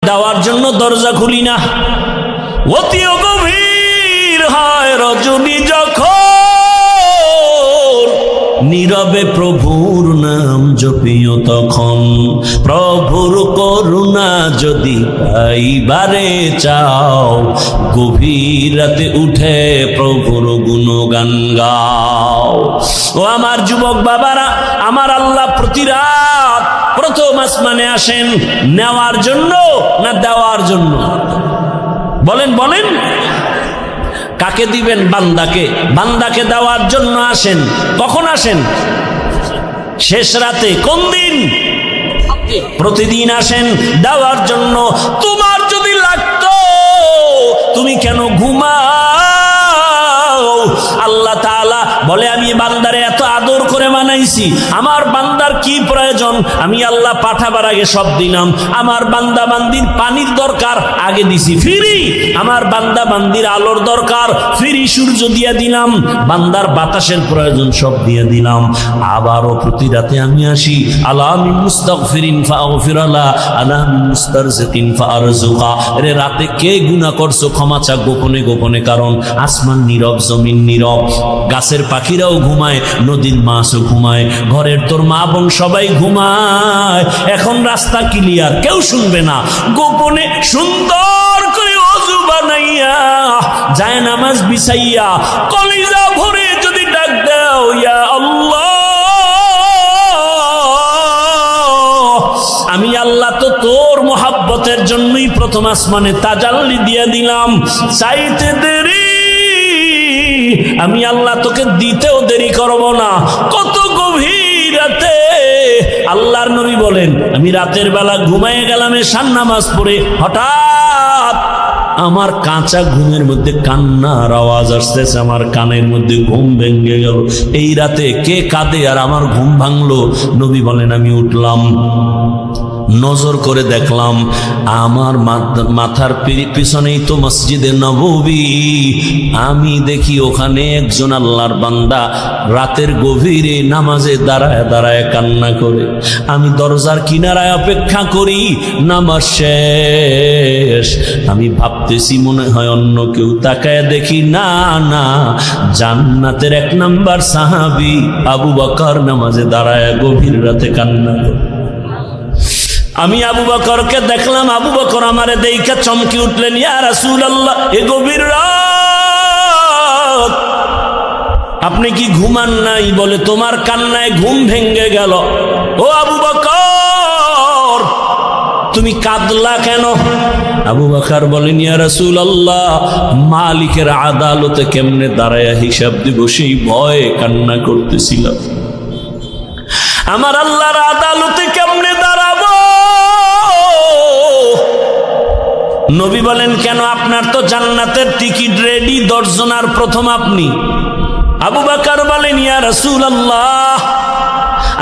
দেওয়ার জন্য দরজা খুলি না। অতি গভীর হয় রজনী যখন নীরবে প্রভুর নাম জপিও তখন। প্রভুর করুণা যদি পাইবারে চাও, গভীর রাতে উঠে প্রভুর গুণগান গাও। ও আমার যুবক বাবারা, আমার আল্লাহ প্রতি রাত প্রথম আসমানে আসেন নেওয়ার জন্য না দেওয়ার জন্য? বলেন বলেন। কাকে দিবেন? বান্দাকে। বান্দাকে দেওয়ার জন্য আসেন। কখন আসেন? শেষ রাতে। কোন দিন? প্রতিদিন আসেন দেওয়ার জন্য। তোমার যদি লাগতো তুমি কেন ঘুমাও? আল্লাহ তাআলা বলে, আমি বান্দারে এত আদর করে বানাইছি, আমার বান্দার কি প্রয়োজন আমি আল্লাহ পাঠাবার আগে সব দিলাম। আমার বান্দা বান্দির পানির দরকার আগে দিছি ফ্রি, আমার বান্দা বান্দির আলোর দরকার ফ্রি সূর্য দিয়ে দিলাম, বান্দার বাতাসের প্রয়োজন সব দিয়ে দিলাম। আবারও প্রতি রাতে আমি আসি, আলা মিন মুস্তাগফিরিন ফাগফিরালা, আলা মিন মুস্তারজিকিন ফারজুকা। রে রাতে কে গুনাহ করছো ক্ষমা চা গোপনে গোপনে, কারণ আসমান নীরব, জমিন নীরব, গাছের পাখিরাও ঘুমায়, নদীর মাছও ঘুমায়, ঘরের তোর মা বোন সবাই ঘুমায়। এখন রাস্তা ক্লিয়ার, কেউ শুনবে না। গোপনে সুন্দর করে ওযু বানাইয়া যায় নামাজ বিছাইয়া কলিজা ভরে যদি ডাক দাও, ইয়া আল্লাহ, আমি আল্লাহ তো তোর মোহাব্বতের জন্যই প্রথম আসমানে তাজাল্লি দিয়ে দিলাম, চাইতে দেরি আমি আল্লাহ তোকে দিতেও দেরি করব না। কত গভীর রাতে আল্লাহর নবী বলেন, আমি রাতের বেলা ঘুমায় গেলাম এশার নামাজ পড়ে, হঠাৎ আমার কাঁচা ঘুমের মধ্যে কান্নার আওয়াজ আসতেছে, আমার কানের মধ্যে ঘুম ভেঙে গেল। এই রাতে কে কাঁদে আর আমার ঘুম ভাঙলো? নবী বলেন, আমি উঠলাম, নজর করে দেখলাম আমার মাথার পিছনেই তো মসজিদে নববী। আমি দেখি ওখানে একজন আল্লাহর বান্দা রাতের গভীরে নামাজে দাঁড়ায় দাঁড়ায় কান্না করে। আমি দরজার কিনারায় অপেক্ষা করি, নামাজ শেষ। আমি ভাবতেছি মনে হয় অন্য কেউ, তাকায় দেখি না না, জান্নাতের 1 নাম্বার সাহাবী আবু বকর নামাজে দাঁড়ায় গভীর রাতে কান্না করে। আমি আবু বকরকে দেখলাম, আবু বকর আমারে দেইখা চমকে উঠলেন, ইয়া রাসূলুল্লাহ, এ গভীর রাত আপনি কি ঘুমান নাই? বলে, তোমার কান্নায় ঘুম ভেঙে গেল। ও আবু বকর, তুমি কাঁদলা কেন? আবু বকর বলেন, ইয়া রাসূলুল্লাহ, মালিকের আদালতে কেমনে দাঁড়ায়া হিসাব দিব সেই ভয়ে কান্না করতেছিলাম। আমার আল্লাহর আদালতে কেমনে দাঁড়াবো? নবী বলেন, কেন? আপনার তো জান্নাতের টিকিট রেডি, 10 জনার প্রথম আপনি। আবু বকর বলেন, ইয়া রাসূলুল্লাহ,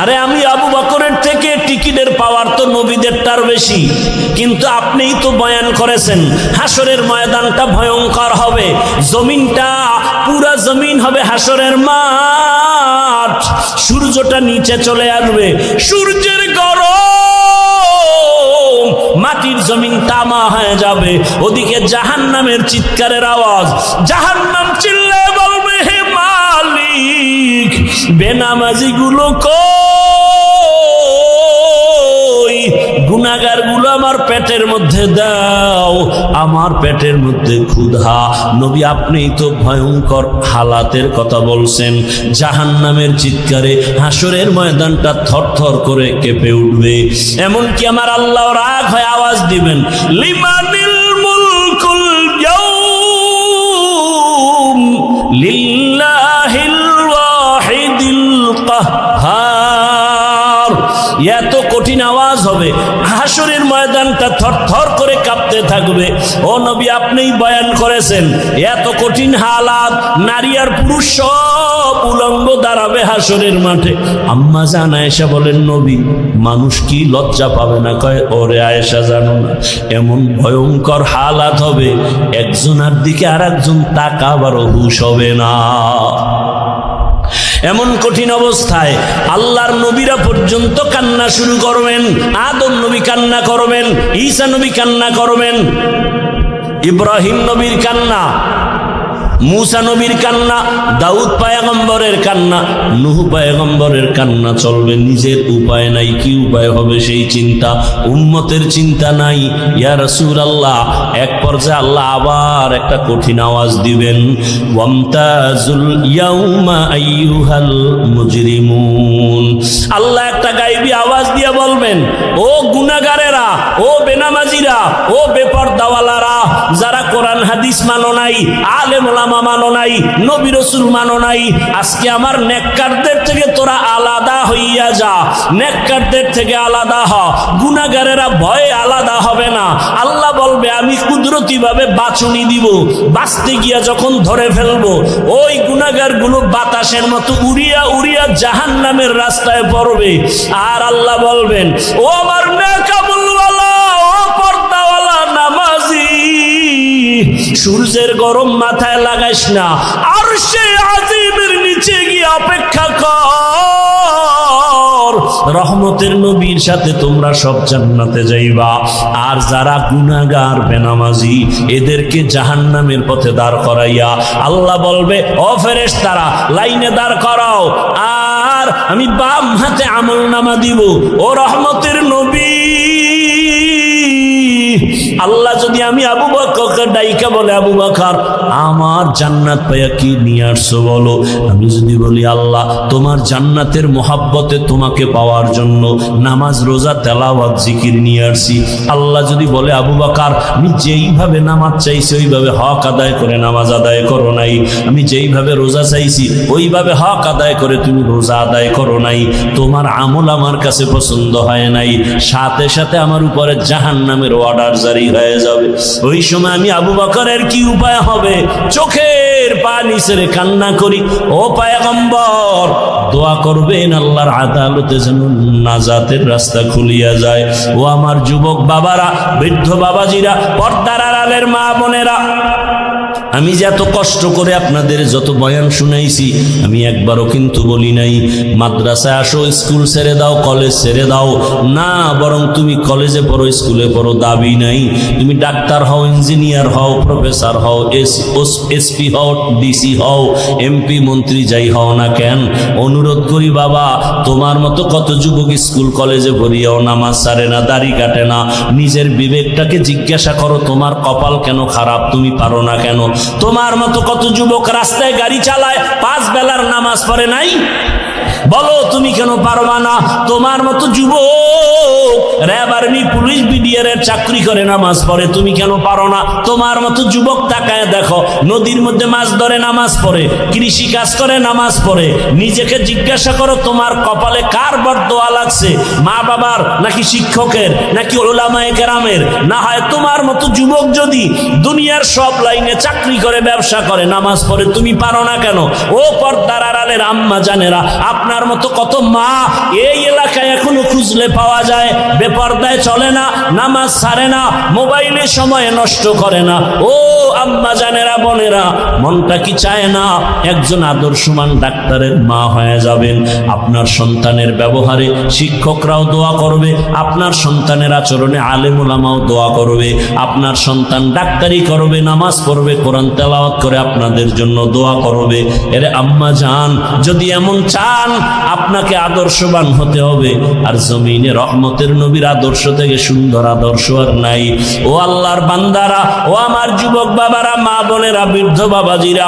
আরে আমি আবু বকরের থেকে টিকিটের পাওয়ার তো নবীদেরটার বেশি, কিন্তু আপনিই তো বয়ান করেছেন হাসরের ময়দানটা ভয়ঙ্কর হবে, জমিনটা পুরা জমিন হবে হাসরের মাঠ, সূর্যটা নিচে চলে আসবে, সূর্যের গরম মাটির জমিন তামা হয়ে যাবে, ওদিকে জাহান্নামের চিৎকারের আওয়াজ, জাহান্নাম চিল্লায় বলবে, হে মালিক, বেনামাজি গুলো কই? গুনাহগার গুলো আমার পেটের মধ্যে দাও, আমার পেটের মধ্যে ক্ষুধা। নবী, আপনিই তো ভয়ঙ্কর হালাতের কথা বলছেন, জাহান্নামের চিৎকারে হাসরের ময়দানটা থরথর করে কেঁপে উঠবে। এমনকি আমার আল্লাহ রাগ হয়ে আওয়াজ দিবেন, লিমানিল মুলকুল ইয়াউম লিল্লাহিল ওয়াহিদিল কাহ্হার। এত কঠিন আওয়াজ হবে, হাসরের ময়দানটা থরথর করে কাঁপতে থাকবে। ও নবী, আপনিই বয়ান করেছেন এত কঠিন হালাত, নারী আর পুরুষ সব উলঙ্গ দাঁড়াবে হাসরের মাঠে। আম্মা জান আয়েশা বলেন, নবী, মানুষ কি লজ্জা পাবে না? কয়, ওরে আয়েশা, জানো না, এমন ভয়ঙ্কর হালাত হবে, একজনের দিকে আর একজন তাকাবারও হুঁশ হবে না। এমন কঠিন অবস্থায় আল্লাহর নবীরা পর্যন্ত কান্না শুরু করবেন। আদম নবী কান্না করবেন, ঈসা নবী কান্না করবেন, ইব্রাহিম নবীর কান্না, মুসা নবীর কান্না, দাউদ পয়গম্বরের কান্না, নূহ পয়গম্বরের কান্না চলবে। নিজের উপায় নাই, কি উপায় হবে সেই চিন্তা, উম্মতের চিন্তা নাই। ইয়া রাসূলুল্লাহ, এক পর্যায়ে আল্লাহ আবার একটা কঠিন আওয়াজ দিবেন, ওয়ামতাজুল ইয়াউমা আইয়ুহাল মুজরিমুন। আল্লাহ একটা গায়বী আওয়াজ দিয়ে বলবেন, ও গুনাহগারেরা, ও বেনামাজিরা, ও বেপরদাওয়ালারা, যারা কোরআন হাদিস মানো নাই, আলেম ওলামা মানো নাই, নবী রাসূল মানো নাই, আজকে আমার নেককারদের থেকে তোরা আলাদা হইয়া যা, নেককারদের থেকে আলাদা হ। গুনাহগারেরা ভয়ে আলাদা হবে না। আল্লাহ বলবে, আমি কুদরতি ভাবে বাছুনি দিব, বাঁচতে গিয়া যখন ধরে ফেলবো, ওই গুনাহগারগুলো বাতাসের মতো উড়িয়া উড়িয়া জাহান্নামের রাস্তায় পড়বে। আর আল্লাহ বলবেন, ও আমার নেকামুলওয়ালা, ও পর্দাওয়ালা নামাজি, সূর্যের গরম মাথায় লাগাইস না, আরশে আজিমের নিচে গিয়ে অপেক্ষা কর, রহমতের নবীর সাথে তোমরা সব জান্নাতে যাইবা। আর যারা গুনাহগার বেনামাজি, এদেরকে জাহান্নামের পথে দাঁড় করাইয়া আল্লাহ বলবে, ও ফেরেশতারা, লাইনে দাঁড় করাও, আর আমি বাম হাতে আমলনামা দিব। ও রহমতের নবী, আল্লাহ যদি আমি আবু বকরকে ডাইকা বলে, আবু বকর আমার জান্নাত পাইয়া কি নিয়ে আসছো বলো, আমি যদি বলি আল্লাহ তোমার জান্নাতের মোহাব্বতে তোমাকে পাওয়ার জন্য নামাজ রোজা তেলাওয়াত জিকির নিয়ে আসছি, আল্লাহ যদি বলে আবু বকর আমি যেইভাবে নামাজ চাইছি ওইভাবে হক আদায় করে নামাজ আদায় করো নাই, আমি যেইভাবে রোজা চাইছি ওইভাবে হক আদায় করে তুমি রোজা আদায় করো নাই, তোমার আমল আমার কাছে পছন্দ হয় নাই, সাথে সাথে আমার উপরে জাহান্নামের অর্ডার জারি হয়ে যাবে। ওই সময় আমি আবু বকরের কি উপায় হবে? চোখের পানি ছেড়ে কান্না করি, ও পয়গম্বর দোয়া করবেন আল্লাহর আদালতে যেন নাজাতের রাস্তা খুলিয়া যায়। ও আমার যুবক বাবারা, বৃদ্ধ বাবাজিরা, পর্দার আড়ালের মা বোনেরা, আমি যে এত কষ্ট করে আপনাদের যত বয়ান শুনাইছি, আমি একবারও কিন্তু বলি নাই মাদ্রাসায় আসো, স্কুল ছেড়ে দাও, কলেজ ছেড়ে দাও, না, বরং তুমি কলেজে পড়ো, স্কুলে পড়ো, দাবি নাই। তুমি ডাক্তার হও, ইঞ্জিনিয়ার হও, প্রফেসর হও, এসপি হও, ডিসি হও, এমপি মন্ত্রী যাই হও না কেন, অনুরোধ করি বাবা, তোমার মতো কত যুবক স্কুল কলেজে পড়িয়াও নামাজ ছাড়ে না, দাড়ি কাটে না। নিজের বিবেকটাকে জিজ্ঞাসা করো, তোমার কপাল কেন খারাপ, তুমি পারো না কেন? তোমার মতো কত যুবক রাস্তায় গাড়ি চালায়, 5 বেলার নামাজ পড়ে নাই, বলো তুমি কেন পারবা না? তোমার মতো যুবক র্যাব, আর্মি, পুলিশ, বিডিআর এর চাকরি করে নামাজ পড়ে, তুমি কেন পারো না? তোমার মতো যুবক তাকায় দেখো, নদীর মধ্যে মাছ ধরে নামাজ পড়ে, কৃষি কাজ করে নামাজ পড়ে। নিজেকে জিজ্ঞাসা করো, তোমার কপালে কার বরদোয়া লাগছে? মা বাবার, নাকি শিক্ষকের, নাকি উলামায়ে কেরামের? না হয় তোমার মতো যুবক যদি দুনিয়ার সব লাইনে চাকরি করে, ব্যবসা করে, নামাজ পড়ে, তুমি পারো না কেন? ও পর্দার আড়ালের আম্মা জানেরা, আপনার মতো কত মা এই এলাকায় এখনো খুঁজলে পাওয়া যায়, বেপর্দায় চলে না, নামাজ ছাড়ে না, মোবাইলে সময় নষ্ট করে না। ও আম্মা জানেরা, বোনেরা, মনটা কি চায় না একজন আদর্শমান ডাক্তারের মা হয়ে যাবেন? আপনার সন্তানের ব্যবহারে শিক্ষকরাও দোয়া করবে, আপনার সন্তানের আচরণে আলেম ওলামাও দোয়া করবে, আপনার সন্তান ডাক্তারি করবে, নামাজ পড়বে, কোরআন তেলাওয়াত করে আপনাদের জন্য দোয়া করবে। এর আম্মা জান, যদি এমন চান আপনাকে আদর্শবান হতে হবে, আর জমিনে রহমতের নবীর আদর্শ থেকে সুন্দর আদর্শ আর নাই। ও আল্লাহর বান্দারা, ও আমার যুবক বাবারা, মা বোনেরা, বৃদ্ধ বাবাজিরা,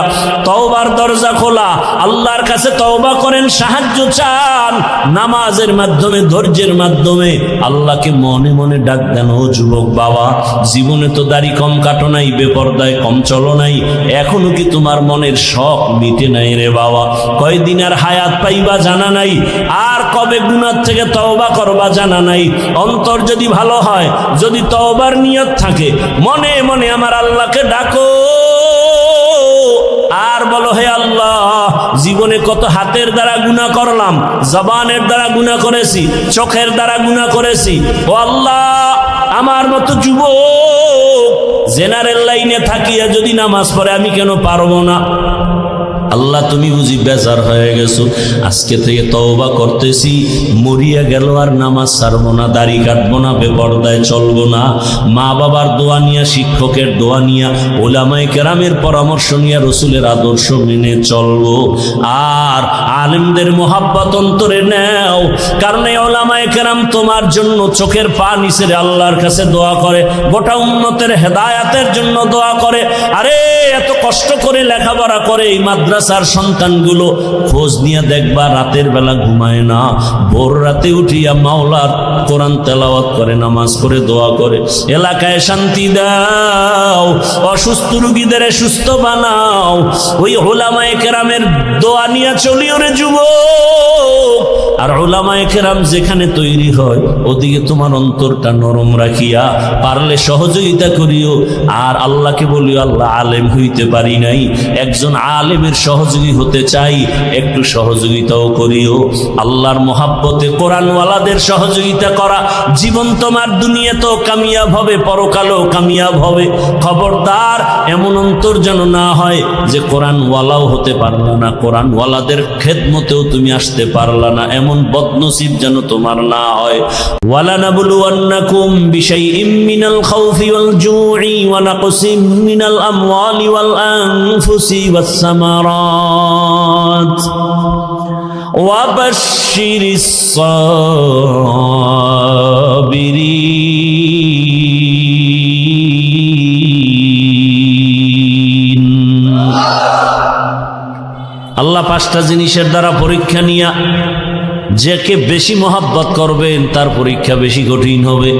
তওবার দরজা খোলা, আল্লাহর কাছে তওবা করেন, সাহায্য চান, নামাজের মাধ্যমে, ধৈর্যের মাধ্যমে আল্লাহকে মনে মনে ডাক দেন। ও যুবক বাবা, জীবনে তো দাড়ি কম কাটো নাই, বেপরদায় কম চলো নাই, এখনো কি তোমার মনের শখ মিটে নাই রে বাবা? কয়দিন আর হায়াত পাইবা জানা নাই, আর কবে গুনাহ থেকে তওবা করবা জানা নাই। অন্তর যদি ভালো হয়, যদি তওবার নিয়ত থাকে, মনে মনে আমার আল্লাহকে ডাকো, আর বলো, হে আল্লাহ, জীবনে কত হাতের দ্বারা গুনাহ করলাম, জবানের দ্বারা গুনাহ করেছি, চোখের দ্বারা গুনাহ করেছি। ও আল্লাহ, আমার মতো যুবক জেনারেল লাইনে থাকিয়া যদি নামাজ পড়ে, আমি কেন পারবো না? আল্লাহ তুমি বুঝি বেজার হয়ে গেছো, আজকে থেকে তওবা করতেছি, মরিয়া গেল আর নামাজ ছাড়বো না, দাড়ি কাটবো না, বেপরদায় চলবো না, মা বাবার দোয়া নিয়া, শিক্ষকের দোয়া নিয়া, ওলামায়ে কেরামের পরামর্শ নিয়া, রসুলের আদর্শ মেনে চলবো। আর আলেমদের মোহাব্বত অন্তরে নেও, কারণ এই ওলামায়ে কেরাম তোমার জন্য চোখের পানি ছেড়ে আল্লাহর কাছে দোয়া করে, গোটা উম্মতের হেদায়াতের জন্য দোয়া করে। আরে এত কষ্ট করে লেখাপড়া করে এই মাদ্রাসার সন্তানগুলো, খোঁজ নিয়ে দেখবা রাতের বেলা ঘুমায় না, ভোর রাতে উঠিয়া মাওলার কোরআন তেলাওয়াত করে, নামাজ করে, দোয়া করে। এলাকায় শান্তি দাও, অসুস্থ রোগীদের সুস্থ বানাও। ওই ওলামায়ে কেরামের দোয়া নিয়ে চলিও রে যুবক। আর ওলামায়ে কেরাম যেখানে তৈরি হয় ওদিকে তোমার অন্তরটা নরম রাখিয়া পারলে সহযোগিতা করিও। আর আল্লাহকে বলিও, আল্লাহ আলেম হইতে পারি নাই, একজন আলেমের সহযোগী হতে চাই, একটু সহযোগিতাও করিও। আল্লাহর মোহাব্বতে কোরআনওয়ালাদের সহযোগিতা করা, জীবন তোমার দুনিয়াতেও কামিয়াব হবে, পরকালেও কামিয়াব হবে। খবরদার এমন অন্তর যেন না হয় যে কোরআনওয়ালাও হতে পারলা না, কোরআনওয়ালাদের খেদমতেও তুমি আসতে পারলা না, এমন বদনসিব যেন তোমার না হয়। ওয়ালানাবলুওয়ান্নাকুম বিশাইইম মিনাল খাউফি ওয়াল জুই ওয়া নাকসিম মিনাল আমওয়ালি ওয়াল আনফুসি ওয়াস সামারাত ওয়া বাশশিরিস সাবিরিন। আল্লাহ পাঁচটা জিনিসের দ্বারা পরীক্ষা নিয়া যাকে বেশি মহাব্বত করবেন তার পরীক্ষা বেশি কঠিন হবে।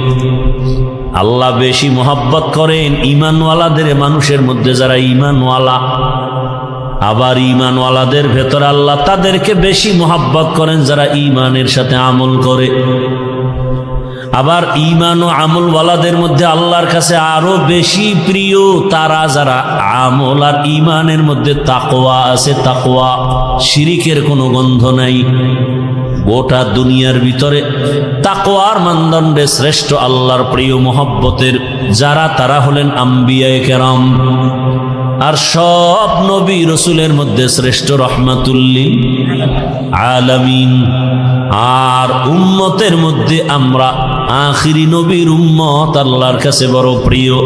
আল্লাহ বেশি মহাব্বত করেন ঈমানওয়ালাদের, মানুষের মধ্যে যারা ঈমানওয়ালা। আবার ঈমানওয়ালাদের ভেতর আল্লাহ তাদেরকে বেশি মহাব্বত করেন যারা ঈমানের সাথে আমল করে। আবার ঈমান ও আমলওয়ালাদের মধ্যে আল্লাহর কাছে আরো বেশি প্রিয় তারা যারা আমল আর ঈমানের মধ্যে তাকওয়া আছে, তাকওয়া, শিরিকের কোনো গন্ধ নাই। গোটা দুনিয়ার ভিতরে তাকওয়ার মানদণ্ডে শ্রেষ্ঠ আল্লাহর প্রিয় মহব্বতের যারা, তারা হলেন আম্বিয়ায়ে কেরাম। আর সব নবী রসুলের মধ্যে শ্রেষ্ঠ রহমাতুল্লিল আলামিন। আর উম্মতের মধ্যে আমরা আখিরি নবীর উম্মত আল্লাহর কাছে বড় প্রিয়।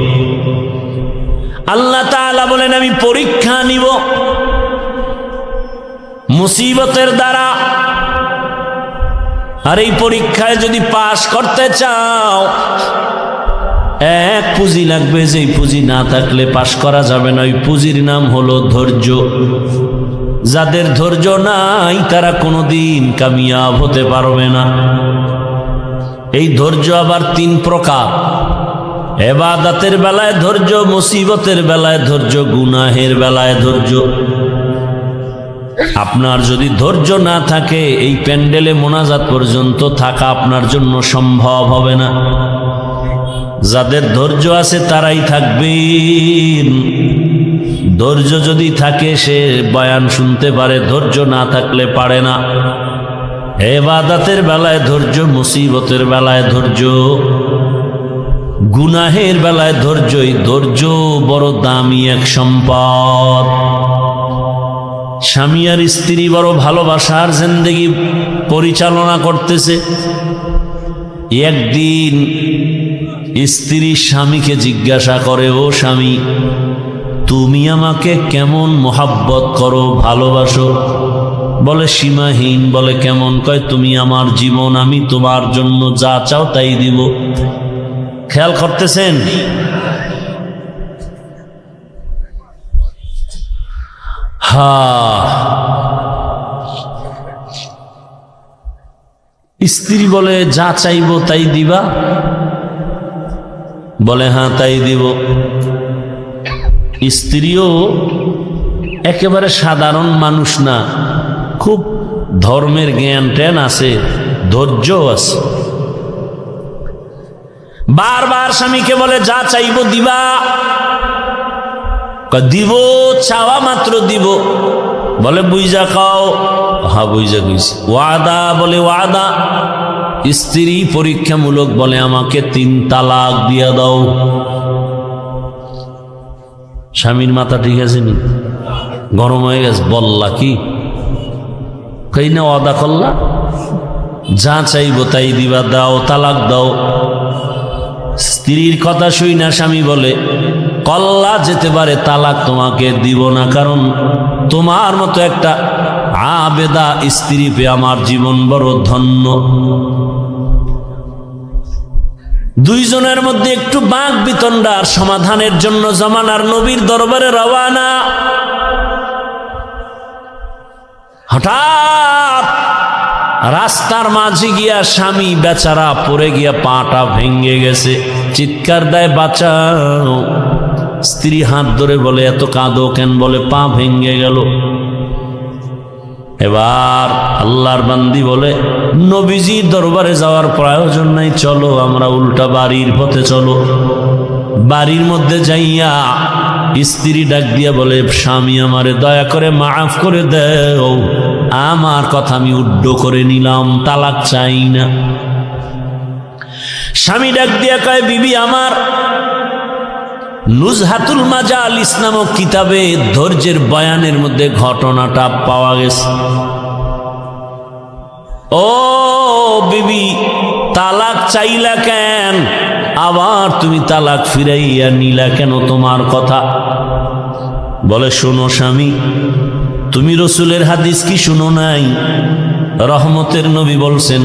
আল্লাহ তাআলা বলেন, আমি পরীক্ষা নিব মুসিবতের দ্বারা। আর এই পরীক্ষায় যদি পাশ করতে চাও, এক পুঁজি লাগবে, যেই পুঁজি না থাকলে পাশ করা যাবে না। ওই পুঁজির নাম হলো ধৈর্য। যাদের ধৈর্য নাই তারা কোনোদিন কামিয়াব হতে পারবে না। এই ধৈর্য আবার তিন প্রকার: ইবাদতের বেলায় ধৈর্য, মুসিবতের বেলায় ধৈর্য, গুনাহের বেলায় ধৈর্য। আপনার যদি ধৈর্য না থাকে, এই প্যান্ডেলে মোনাজাত পর্যন্ত থাকা আপনার জন্য সম্ভব হবে না। যাদের ধৈর্য আছে তারাই থাকবেন। ধৈর্য যদি থাকে সে বয়ান শুনতে পারে, ধৈর্য না থাকলে পারে না। ইবাদতের বেলায় ধৈর্য, মুসিবতের বেলায় ধৈর্য, গুনাহের বেলায় ধৈর্য। এই ধৈর্য বড় দামি এক সম্পদ। স্বামী আর স্ত্রী বড় ভালোবাসার জিন্দেগি পরিচালনা করতেছে। একদিন স্ত্রী স্বামীকে জিজ্ঞাসা করে, ও স্বামী, তুমি আমাকে কেমন মোহাব্বত করো, ভালোবাসো? বলে সীমাহীন। বলে কেমন? কয়, তুমি আমার জীবন, আমি তোমার জন্য যা চাও তাই দিব। খেয়াল করতেছেন? স্ত্রী বলে, যা চাইবো তাই দিবা? বলে হ্যাঁ তাই দিব। স্ত্রীও একেবারে সাধারণ মানুষ না, খুব ধর্মের জ্ঞান ট্যান আছে, ধৈর্য আছে। বারবার স্বামীকে বলে, যা চাইবো দিবা? দিব, চাওয়া মাত্র দিব। বলে বুঝা খাও? হ্যাঁ বুঝা গেছি। ওয়াদা? বলে ওয়াদা। স্ত্রী পরীক্ষামূলক বলে, আমাকে 3 তালাক দিয়া দাও। স্বামীর মাথা ঠিক আছে নি? গরম হয়ে গেছে, বললা কি কই না ওয়াদা করলা, যা চাইবো তাই দিবা, দাও, তালাক দাও। স্ত্রীর কথা শুই না স্বামী বলে, কল্লা যেতে পারে, তালাক তোমাকে দিব না, কারণ তোমার মতো একটা আবেদা স্ত্রী পেয়ে আমার জীবন বড় ধন্য। দুইজনের মধ্যে একটু বাক বিতণ্ডার সমাধানের জন্য জামানার নবীর দরবারে রওয়ানা। হঠাৎ রাস্তার মাঝে গিয়া স্বামী বেচারা পড়ে গিয়া পাটা ভেঙে গেছে, চিৎকার দেয় বাঁচাও। স্ত্রী হাত ধরে বলে এত কাঁদো কেন? বলে পা ভেঙে গেল। এবার আল্লাহর বান্দি বলে নবীজি দরবারে যাওয়ার প্রয়োজন নাই, চলো আমরা উল্টা বাড়ির পথে চলো। বাড়ির মধ্যে যাইয়া স্ত্রী ডাক দিয়া বলে স্বামী আমারে দয়া করে মাফ করে দাও, আমার কথা আমি উড্ড করে নিলাম, তালাক চাই না। স্বামী ডাক দিয়া কয় বিবি আমার, নুজহাতুল মাজালিস নামক কিতাবে ধৈর্যের বয়ানের মধ্যে ঘটনাটা পাওয়া গেছে। ও বিবি, তালাক চাইলা কেন? আবার তুমি তালাক ফিরাইয়া নিলা কেন? তোমার কথা বলে শোনো স্বামী, তুমি রসুলের হাদিস কি শুনো নাই? রহমতের নবী বলছেন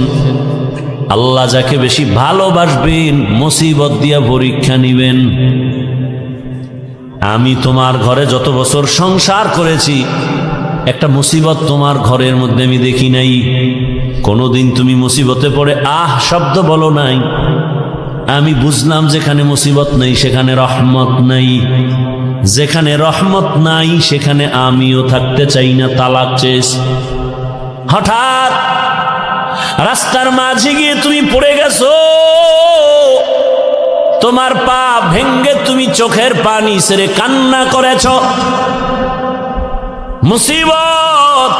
আল্লাহ যাকে বেশি ভালোবাসবেন মুসিবত দিয়া পরীক্ষা নিবেন। আমি তোমার ঘরে যত বছর সংসার করেছি একটা মুসিবত তোমার ঘরের মধ্যে আমি দেখি নাই। কোনোদিন তুমি মুসিবতে পড়ে আহ শব্দ বলো নাই। আমি বুঝলাম যেখানে মুসিবত নেই সেখানে রহমত নাই, যেখানে রহমত নাই সেখানে আমিও থাকতে চাই না, তালাক চেয়েছি। হঠাৎ রাস্তার মাঝে গিয়ে তুমি পড়ে গেছো, তোমার পা ভেঙ্গে তুমি চোখের পানি ছেড়ে কান্না করেছ। মুসিবত,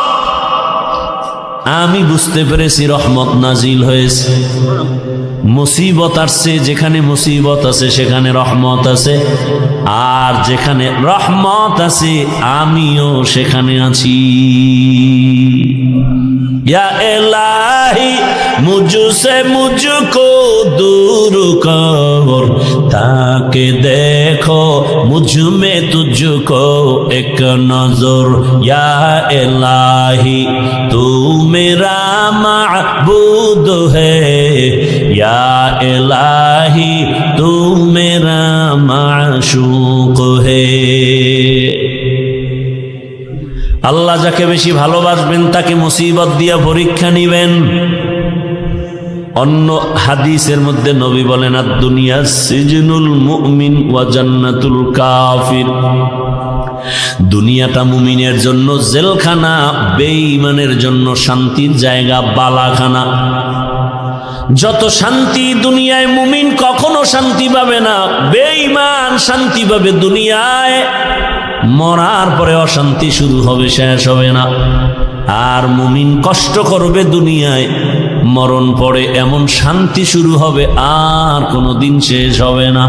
আমি বুঝতে পেরেছি রহমত নাজিল হয়েছে। মুসিবত আসছে, যেখানে মুসিবত আছে সেখানে রহমত আছে, আর যেখানে রহমত আছে আমিও সেখানে আছি। या इलाही मुझसे मुझको दूर कर, ताकि देखो मुझ में तुझको एक नजर। या इलाही तू मेरा माबूद है, या इलाही तू मेरा माशूक है। আল্লাহ যাকে বেশি ভালোবাসবেন তাকে মুসিবত দিয়া পরীক্ষা নিবেন। অন্য হাদিসের মধ্যে নবী বলেন আদ-দুনিয়া সিজনুল মুমিন ওয়া জান্নাতুল কাফির। দুনিয়াটা মুমিনের জন্য জেলখানা, বেঈমানের জন্য শান্তির জায়গা, বালাখানা। যত শান্তি দুনিয়ায় মুমিন কখনো শান্তি পাবে না, বেঈমান শান্তি পাবে দুনিয়ায়, মরার পরে অশান্তি শুরু হবে, শেষ হবে না। আর মুমিন কষ্ট করবে দুনিয়ায়, মরণ পরে এমন শান্তি শুরু হবে আর কোনোদিন শেষ হবে না।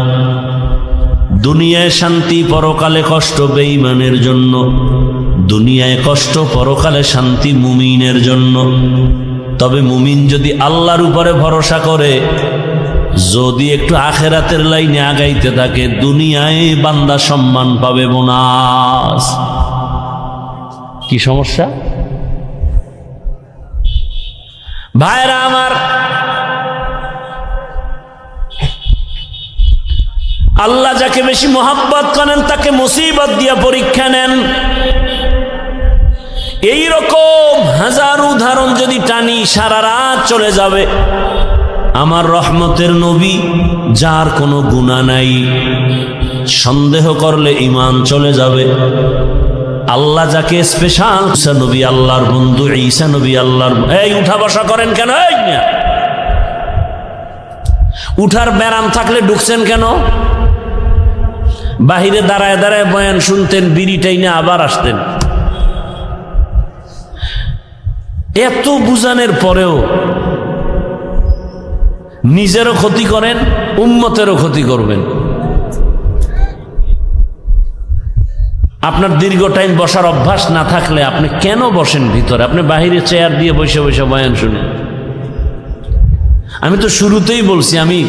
দুনিয়ায় শান্তি, পরকালে কষ্ট বেঈমানের জন্য। দুনিয়ায় কষ্ট, পরকালে শান্তি মুমিনের জন্য। তবে মুমিন যদি আল্লাহর উপরে ভরসা করে, যদি একটু আখেরাতের লাইনে আগাইতে থাকে, দুনিয়ায় বান্দা সম্মান পাবে, বোনাস। কি সমস্যা ভাইরা আমার? আল্লাহ যাকে বেশি মোহাব্বত করেন তাকে মুসিবত দিয়া পরীক্ষা নেন। এই রকম হাজার উদাহরণ যদি টানি সারা রাত চলে যাবে। আমার রহমতের নবী, যার কোনো গুনাহ নাই, সন্দেহ করলে ঈমান চলে যাবে। আল্লাহ যাকে স্পেশাল, ঈসা নবী আল্লাহর বন্ধু, ঈসা নবী আল্লাহর। এই উঠা বসা করেন কেন? এই না, উঠার ব্যারাম থাকলে ঢুকছেন কেন? বাহিরে দাঁড়ায় দাঁড়ায় বয়ান শুনতেন, বিড়িটাই না আবার আসতেন। এত বুঝানোর পরেও নিজেরও ক্ষতি করেন, উম্মতেরও ক্ষতি করবেন। আপনার দীর্ঘ টাইম বসার অভ্যাস না থাকলে আপনি কেন বসেন ভিতরে? আপনি বাহিরে চেয়ার দিয়ে বসে বসে বয়ান শুনেন। আমি তো শুরুতেই বলছি, আমি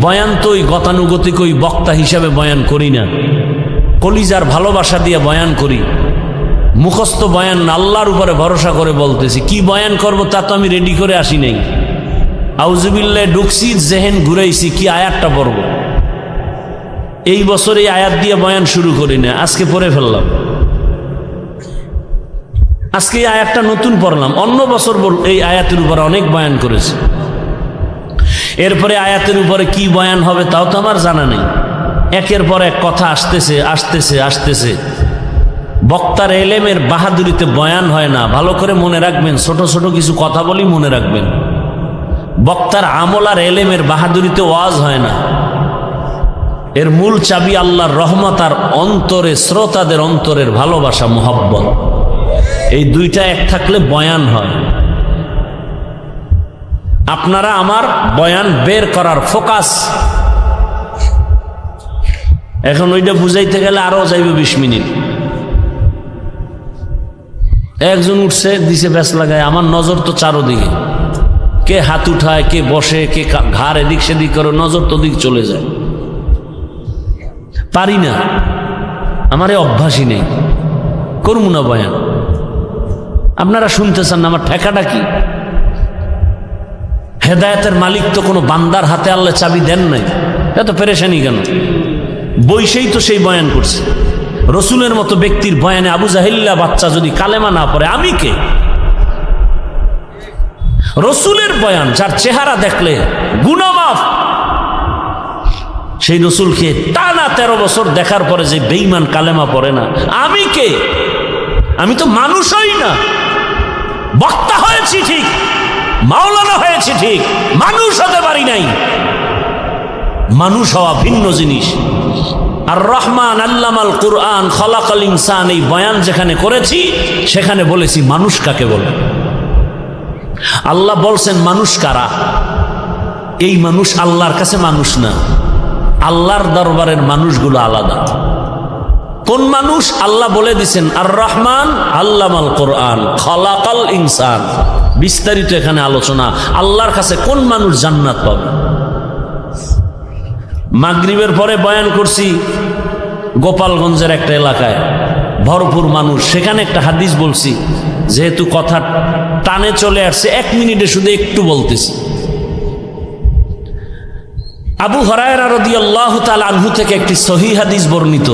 বয়ান তো ওই গতানুগতিক ওই বক্তা হিসাবে বয়ান করি না, কলিজার ভালোবাসা দিয়ে বয়ান করি। মুখস্থ বয়ান না, আল্লাহর উপরে ভরসা করে বলতেছি। কি বয়ান করব তা তো আমি রেডি করে আসি নাই। আউযুবিল্লাহ ঢুকছি, জেহেন ঘুরাইছি, কি আয়াতটা পড়ব। এই বছর এই আয়াত দিয়ে বয়ান শুরু করি না, আজকে পড়ে ফেললাম। আজকে এই আয়াতটা নতুন পড়লাম, অন্য বছর এই আয়াতের উপরে অনেক বয়ান করেছি। এরপরে আয়াতের উপরে কি বয়ান হবে তাও তো আমার জানা নেই। একের পর এক কথা আসতেছে আসতেছে আসতেছে। বক্তার এলেমের বাহাদুরিতে বয়ান হয় না, ভালো করে মনে রাখবেন। ছোট ছোট কিছু কথা বলি, মনে রাখবেন। বক্তার আমল আর এলেমের বাহাদুরিতে ওয়াজ হয় না। এর মূল চাবি আল্লাহর রহমত আর অন্তরে, শ্রোতাদের অন্তরের ভালোবাসা, মোহাব্বত। এই দুইটা এক থাকলে বয়ান হয়। আপনারা আমার বয়ান বের করার ফোকাস। এখন ওইটা বুঝাইতে গেলে আরো যাইবে 20 মিনিট। একজন উঠছে, দিছে ব্যাস লাগায়, আমার নজর তো চারোদিকে। কে হাত উঠায়, কে বসে, কে ঘাড় এদিক সেদিক করে, নজর তো দিক চলে যায়। পারি না, আমার এই অভ্যাসই নেই, করবো না বয়ান। আপনারা শুনতে চান না, আমার ঠেকাটা কি? হেদায়েতের মালিক তো কোনো বান্দার হাতে আল্লাহ চাবি দেন নাই, এত পেরেশানি কেন? বৈশেই তো সেই বয়ান করছে। রসুলের মতো ব্যক্তির বয়ানে আবু জাহিল্লা বাচ্চা যদি কালেমা না পড়ে, আমি কে? রসুলের বয়ান, যার চেহারা দেখলে গুনাহ মাফ, সেই রসুলকে টানা 13 বছর দেখার পরে যে বেঈমান কালেমা পড়ে না, আমি কে? আমি তো মানুষই না। বক্তা হয়েছি ঠিক, মাওলানা হয়েছে ঠিক, মানুষ হতে পারি নাই। মানুষ হওয়া ভিন্ন জিনিস। আর রহমান আল্লামাল কুরআন খলাকাল ইনসান, এই বয়ান যেখানে করেছি সেখানে বলেছি মানুষ কাকে বলে। আল্লাহ বলছেন মানুষ কারা? এই মানুষ আল্লাহর কাছে মানুষ না, আল্লাহর দরবারের মানুষগুলো আলাদা। কোন মানুষ? আল্লাহ বলে দিছেন আর রহমান আল্লামাল কুরআন খলাকাল ইনসান। বিস্তারিত এখানে আলোচনা। আল্লাহর কাছে কোন মানুষ জান্নাত পাবে? মাগরিবের পরে বয়ান করছি গোপালগঞ্জের একটা এলাকায়, ভরপুর মানুষ। সেখানে একটা হাদিস বলছি, যেহেতু কথা টানে চলে আসছে 1 মিনিটে শুধু একটু বলতেছি। আবু হুরায়রা রাদিয়াল্লাহু তাআলা আনহু থেকে একটি সহিহ হাদিস বর্ণিত।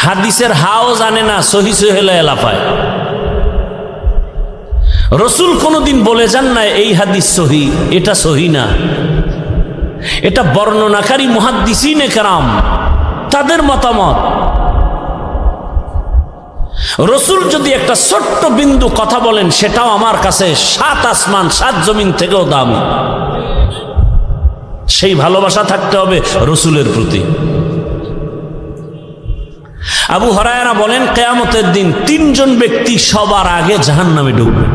হাদিসের হাও জানে না, সহি সহেলা এলাফায়। রসুল কোনদিন বলে যান না এই হাদিস সহি, এটা সহি না। এটা বর্ণনাকারী মুহাদ্দিসিনে কেরাম তাদের মতামত। রসুল যদি একটা ছোট্ট বিন্দু কথা বলেন, সেটাও আমার কাছে 7 আসমান 7 জমিন থেকেও দামি। সেই ভালোবাসা থাকতে হবে রসুলের প্রতি। আবু হুরায়রা বলেন, কিয়ামতের দিন 3 জন ব্যক্তি সবার আগে জাহান্নামে ঢুকবে।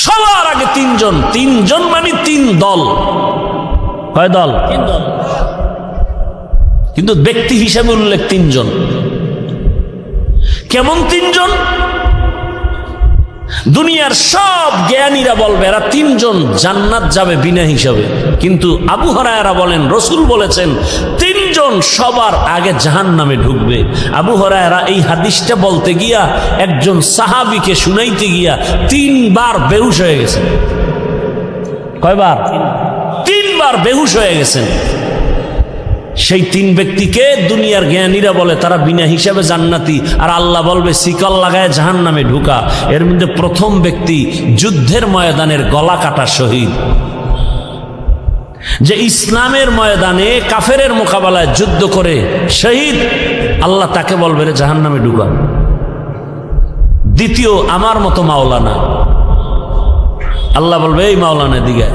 সবার আগে 3 জন। 3 জন মানে 3 দল। কয় দল? 3 দল। কিন্তু ব্যক্তি হিসেবে উল্লেখ 3 জন। কেমন 3 জন? দুনিয়ার সব জ্ঞানীরা বলবে এরা 3 জন জান্নাত যাবে বিনা হিসাবে। কিন্তু আবু হুরায়রা বলেন, রসুল বলেছেন 3 জন সবার আগে জাহান্নামে ঢুকবে। আবু হুরায়রা এই হাদিসটা বলতে গিয়া একজন সাহাবীকে শুনাইতে গিয়া 3 বার বেহুশ হয়ে গেছেন। কয়বার? 3 বার বেহুশ হয়ে গেছেন। সেই 3 ব্যক্তিকে দুনিয়ার জ্ঞানীরা বলে তারা বিনা হিসাবে জান্নাতি, আর আল্লাহ বলবে শিকল লাগায় জাহান্নামে ঢুকা। এর মধ্যে প্রথম ব্যক্তি যুদ্ধের ময়দানের গলা কাটা শহীদ, যে ইসলামের ময়দানে কাফেরের মোকাবেলায় যুদ্ধ করে শহীদ, আল্লাহ তাকে বলবে রে জাহান্নামে ঢুকা। দ্বিতীয় আমার মতো মাওলানা, আল্লাহ বলবে এই মাওলানা দিকে।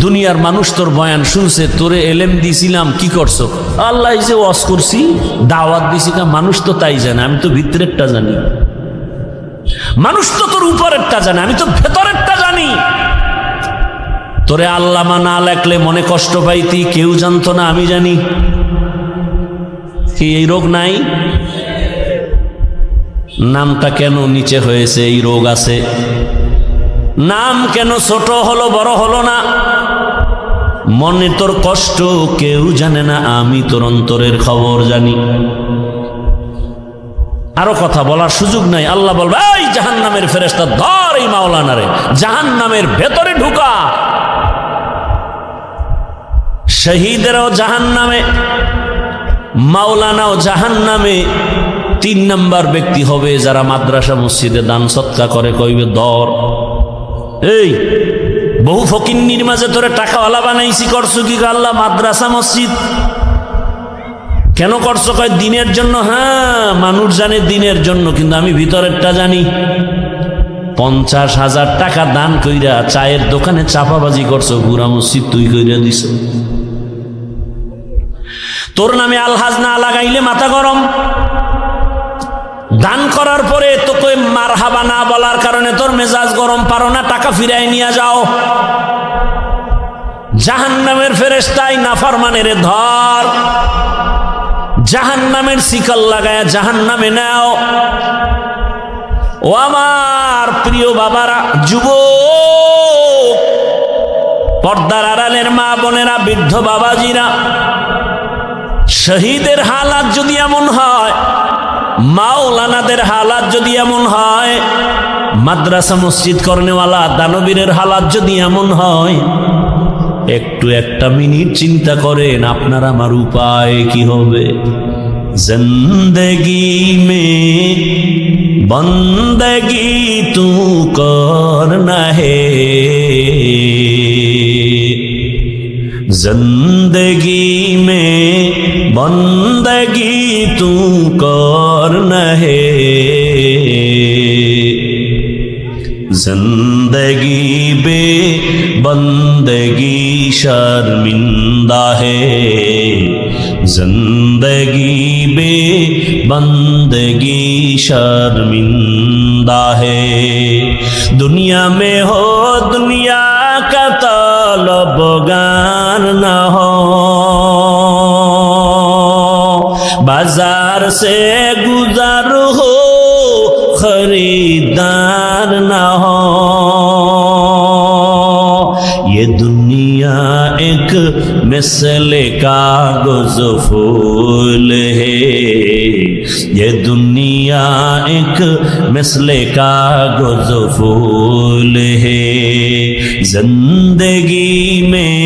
দুনিয়ার মানুষ তোর বয়ান শুনছে, তোরে এলেম দিছিলাম, কি করছো? আল্লাহ যে ওয়াজ করছি, দাওয়াত দিছি। মানুষ তো তাই জানে, আমি তো ভিতরেরটা জানি। মানুষ তো তোর উপরেরটা জানে, আমি তো ভেতরেরটা জানি। তোরে আল্লামা না লেখলে মনে কষ্ট পাইতি, কেউ জানতো না, আমি জানি। কি এই রোগ নাই? নামটা কেন নিচে হয়েছে? এই রোগ আছে। নাম কেন ছোট হলো, বড় হলো না? মনে তোর কষ্ট কেউ জানে না, আমি তোর অন্তরের খবর জানি। আরো কথা বলার সুযোগ নাই। আল্লাহ বলবে, এই জাহান্নামের ফেরেশতা ধর এই মাওলানারে, জাহান্নামের ভেতরে ঢুকা। শহীদেরাও জাহান্নামে, মাওলানাও জাহান্নামে। 3 নাম্বার ব্যক্তি হবে যারা মাদ্রাসা মসজিদে দান সৎকা করে, কইবে দর। এই বহু ফকিন্নির মাঝে তোরে টাকাওয়ালা বানাইছি, করছো কি? আল্লাহ মাদ্রাসা মসজিদ কেন করছো? কয় দিনের জন্য। হ্যাঁ, মানুষ জানে দিনের জন্য, কিন্তু আমি ভিতরেরটা জানি। 50,000 টাকা দান কইরা চায়ের দোকানে চাপাবাজি করছো, পুরা মসজিদ তুই কইরা দিছ। তোর নামে আলহাজ না লাগাইলে মাথা গরম। দান করার পরে তোকে মারহাবা না বলার কারণে তোর মেজাজ গরম, পারো না টাকা ফিরাই নিয়ে যাও। জাহান্নামের ফেরেশতাই নাফরমানের ধর, জাহান্নামের শিকল লাগায় জাহান্নামে নাও। ও আমার প্রিয় বাবারা, যুবক, পর্দার আড়ালের মা বোনেরা, বৃদ্ধ বাবাজিরা, শহীদের হালাত যদি এমন হয়, মাওলানাদের হালাত যদি এমন হয়, মাদ্রাসা মসজিদ করনেওয়ালা দানবীরের হালাত যদি এমন হয়, একটু একটা মিনিট চিন্তা করেন আপনার আমার উপায় কি হবে। জিন্দগি মে বন্দগি তু করনা হে, जिंदगी में बंदगी तू करना है, जिंदगी बे बंदगी शर्मिंदा है, जिंदगी बे बंदगी शर्मिंदा है। दुनिया में हो दुनिया का तलबगार न हो, बाजार से गुजर हो खरीदार न हो। ये दुनिया एक मिसले कागज फूल है, ये दुनिया एक मिसले कागज फूल है। जिंदगी में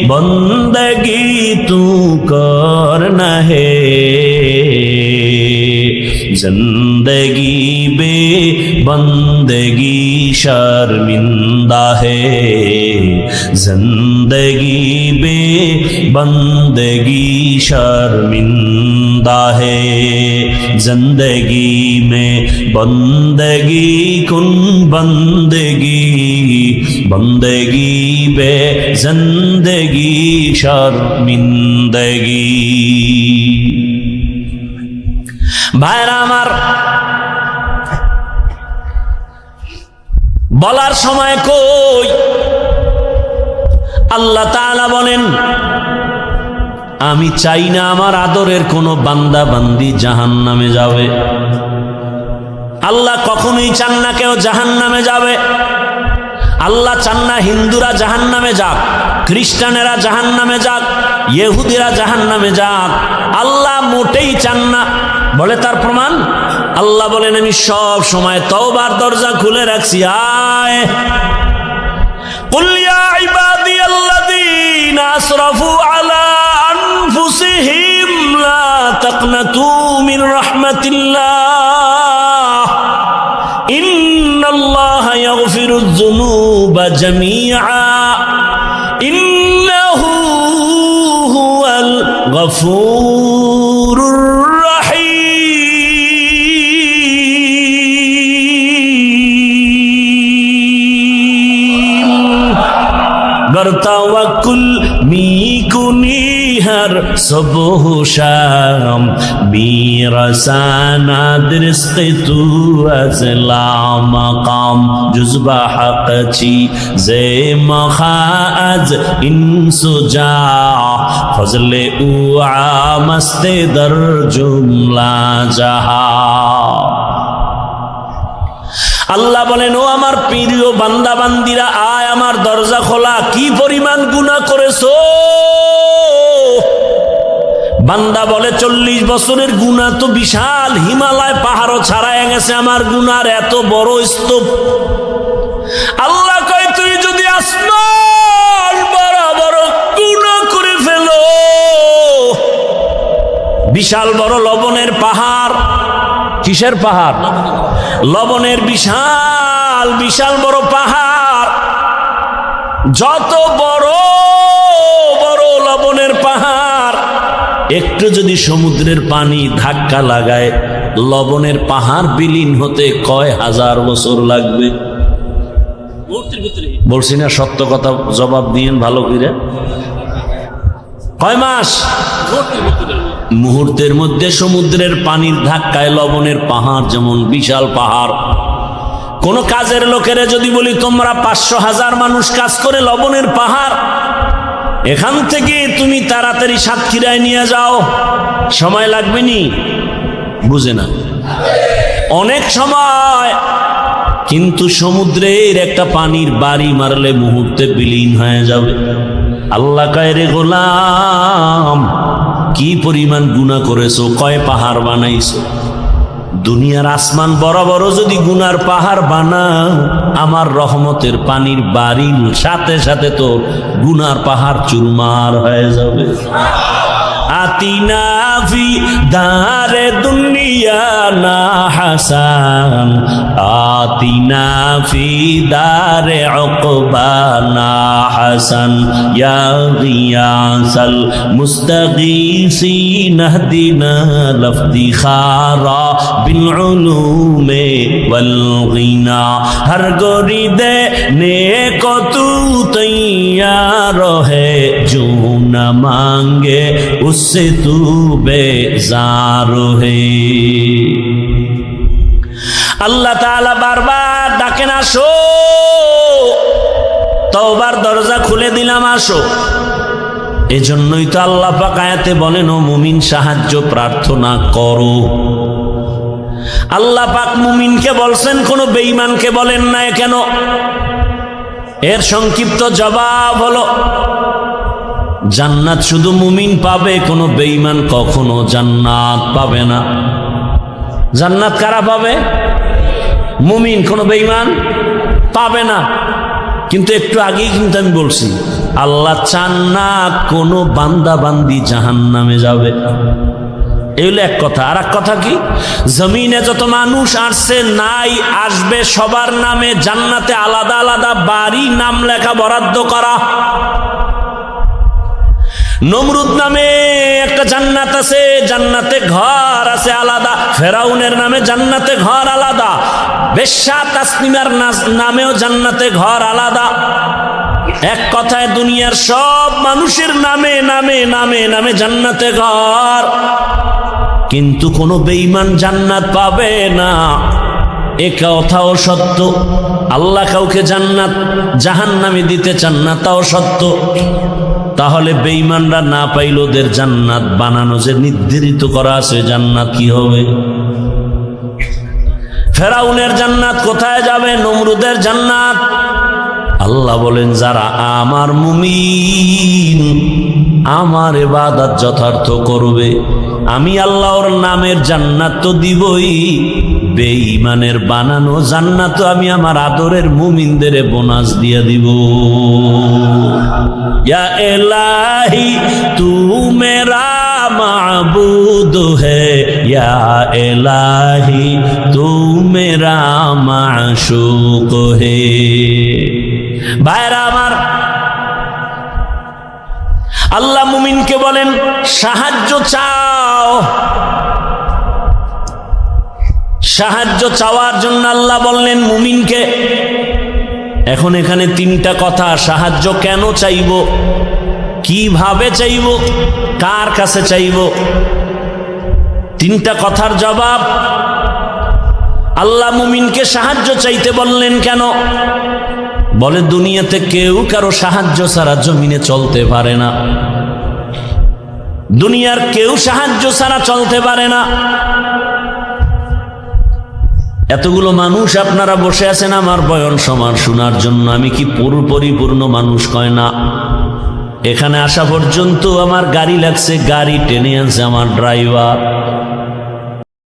बंदगी तू करना है, जिंदगी बे बंदगी शर्मिंदा है, जिंदगी बे बंदगी शर्मिंदा है। जिंदगी में बंदगी कुन बंदगी, बंदगी बे जिंदगी शर्मिंदगी। ভাইরা আমার, বলার সময় কই আল্লাহ তাআলা বলেন, আমি চাই না আমার আদরের কোনো বান্দা বান্দি জাহান্নামে যাবে। আল্লাহ কখনোই চান না কেউ জাহান্নামে যাবে। আল্লাহ চান না হিন্দুরা জাহান্নামে যাক, খ্রিস্টানেরা জাহান্নামে যাক, ইহুদিরা জাহান্নামে যাক। আল্লাহ মোটেই চান না। বলে তার প্রমাণ, আল্লাহ বলেন আমি সব সময় তওবার দরজা খুলে রাখছি। আয় কুল ইয়া ইবাদিয়াল্লাযীনা আসরাফু আলা আনফুসিহিম লা তাকনাতু মির রাহমাতিল্লাহ, ইন্নাল্লাহা ইয়াগফিরুয যুনুবা জামিআ, ইন্নাহু হুয়াল গফুরুর गर तवक्कुल मी कुनी हर सुबह शाम बीरसाना रिज़्क़ तू अज़ला मकाम जुज़्बा हक़ छी जे मखाज इंसुजा फजले उआ मस्ते दर जुमला जहा। আল্লাহ বলেন, ও আমার প্রিয় বান্দা বান্দিরা, আয় আমার দরজা খোলা, কি পরিমাণ গুনাহ করেছো। বান্দা বলে 40 বছরের গুনাহ তো বিশাল, হিমালয় পাহাড়ও ছাড়ায় গেছে আমার গুনার এত বড় স্তূপ। আল্লাহ কয়, তুই যদি আসমান বরাবর গুনাহ করে ফেলো, বিশাল বড় লবণের পাহাড়, কিসের পাহাড়? লবণের বিশাল বিশাল বড় পাহাড়, যত বড় বড় লবণের পাহাড়, একটু যদি সমুদ্রের পানি ধাক্কা লাগায় লবণের পাহাড় বিলীন হতে কয় হাজার বছর লাগবে। বলছি না সত্য কথা, জবাব দিয়েন ভালো করে। কয় মাস? মুহূর্তের মধ্যে সমুদ্রের পানির ধাক্কায় লবণের পাহাড় যেমন বিশাল পাহাড়। কোন কাজের লোকেরা যদি বলি তোমরা 500,000 মানুষ কাজ করে লবণের পাহাড়, এখান থেকে তুমি তাড়াতাড়ি সাতক্ষীরায় নিয়ে যাও, সময় লাগবে নি? বুঝে না, অনেক সময়। কিন্তু সমুদ্রের একটা পানির বাড়ি মারলে মুহূর্তে বিলীন হয়ে যাবে। আল্লাহ কয়, রে গোলাম, কি পরিমাণ গুনাহ করেছো, কয় পাহাড় বানাইছো। দুনিয়ার আসমান বড় বড় যদি গুনার পাহাড় বানাও, আমার রহমতের পানির বাড়ির সাথে সাথে তো গুনার পাহাড় চুরমার হয়ে যাবে। আতিনা ফি দারে দুনিয়া না হাসান, আতিনা ফি দারে উকবা না হাসান, ইয়া গিয়াসাল মুস্তাগীসিন হদিনা লফতিখারা বিল উলুমে ওয়াল গিনা, হর গরিদে নেকো তু তৈয়ার হে, जो न मांगे उससे तू बेजार है। আল্লাহ তাআলা বারবার ডাকেন, আসো, তওবার দরজা খুলে দিলাম, আসো। এজন্যই তো আল্লাহ পাক আয়াতে বলেন, ও মুমিন সাহায্য প্রার্থনা করো। আল্লাহ পাক মুমিনকে বলছেন, কোন বেঈমানকে বলেন না কেন? এর সংক্ষিপ্ত জবাব হলো, জান্নাত শুধু মুমিন পাবে, কোনো বেঈমান কখনো জান্নাত পাবে না। জান্নাত কারা পাবে? মুমিন, কোনো বেঈমান পাবে না। কিন্তু একটু আগেই কিন্তু আমি বলছি, আল্লাহ চান না কোনো বান্দা বান্দি জাহান্নামে যাবে। এই হলো এক কথা। আর এক কথা কি, জমিনে যত মানুষ আসছে নাই আসবে, সবার নামে জান্নাতে আলাদা আলাদা বাড়ি নাম লেখা বরাদ্দ করা। নমরুদ নামে একটা জান্নাত আছে, জান্নাতে ঘর আছে আলাদা। ফেরাউনের নামে জান্নাতে ঘর আলাদা। বেশ্যা তাসনিমার নামেও জান্নাতে ঘর আলাদা। এক কথায় দুনিয়ার সব মানুষের নামে নামে নামে নামে জান্নাতে ঘর, কিন্তু কোনো বেঈমান জান্নাত পাবে না। এ কথাও সত্য। আল্লাহ কাউকে জান্নাত জাহান্নামে দিতে চান না, তাও সত্য। তাহলে বেঈমানরা না পাইল, ওদের জান্নাত বানানো যে নির্ধারিত করা আছে, জান্নাত কি হবে? ফেরাউনের জান্নাত কোথায় যাবে? নমরুদের জান্নাত। আল্লাহ বলেন, যারা আমার মুমিন, আমার ইবাদত যথার্থ করবে, আমি আল্লাহর নামের জান্নাত তো দিবই, বেঈমানের বানানো জান্নাত আমি আমার আদরের মুমিনদের বোনাস দিয়ে দিব। ইয়া ইলাহি তু মেরা মাবুদ হে, ইয়া ইলাহি তু মেরা মাশুক হে। ভাইরা আমার, আল্লাহ মুমিনকে বলেন সাহায্য চাও। সাহায্য চাওয়ার জন্য আল্লাহ বললেন মুমিনকে। এখন এখানে তিনটা কথা, সাহায্য কেন চাইব? কিভাবে চাইব, কার কাছে চাইব? তিনটা কথার জবাব। আল্লাহ মুমিনকে সাহায্য চাইতে বললেন কেন? বলে দুনিয়াতে কেউ কারো সাহায্য ছাড়া জমিনে চলতে পারে না, দুনিয়ার কেউ সাহায্য ছাড়া চলতে পারে না। এতগুলো মানুষ আপনারা বসে আছেন আমার বয়ান সমান শোনার জন্য, আমি কি পরিপূর্ণ মানুষ? কয় না। এখানে আসা পর্যন্ত আমার গাড়ি লাগছে, গাড়ি টেনে আনছে আমার ড্রাইভার।